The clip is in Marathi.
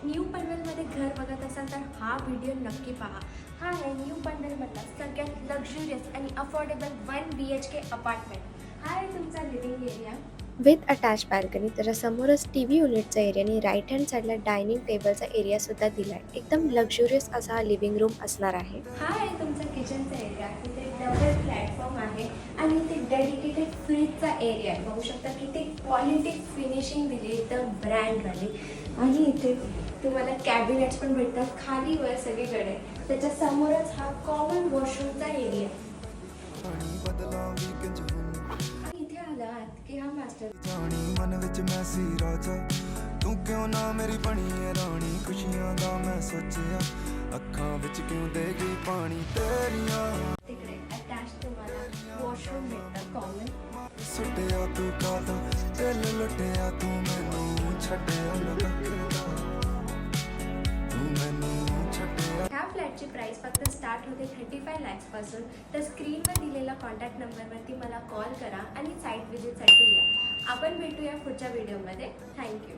न्यू पनवेलमध्ये घर बघत असाल तर हा व्हिडिओ नक्की पहा। हा आहे न्यू पनवेलमधला सगळ्यात लक्झुरियस आणि अफोर्डेबल 1 BHK अपार्टमेंट। हा आहे तुमचा living area with attach balcony. त्याच्या समोरच टीव्ही युनिटचा एरिया आणि राईट हँड साईडला डायनिंग टेबलचा एरिया सुद्धा दिलाय। एकदम लक्झुरियस असा हा लिव्हिंग रूम असणार आहे। हा आहे तुमचा किचनचा एरिया। इथे डबल प्लॅटफॉर्म आहे आणि इथे डेडिकेटेड फ्रीजचा एरिया आहे। बघू शकता किती क्वालिटी फिनिशिंग दिली एकदम ब्रँडवाली। आणि इथे तुम्हाला कॅबिनेट्स पण भेटतात खाली वर सगळीकडे। त्याच्या समोरच हा कॉमन वॉशरूमचा एरिया। इथे आलात की हा मास्टर मन विच मैं सी राजा तू क्यों ना मेरी बनी है रानी खुशियां दा मैं सोचिया अखां विच क्यों देगी पानी तेरियां तिकडे अटॅच तुम्हाला वॉशरूम भेटतं कॉमन। सुटिया तू कादा दिल लुटिया तू मैनू छड्डिया ना तकदा तू मैनू छड्डिया। ह्या फ्लॅटची प्राइस फक्त स्टार्ट होते 35 lakhs पासून। तर स्क्रीनवर दिलेला कॉन्टॅक्ट नंबरवरती मला कॉल करा आणि साईट व्हिजिटसाठी या। आपण भेटूया पुढच्या व्हिडिओमध्ये। थँक्यू।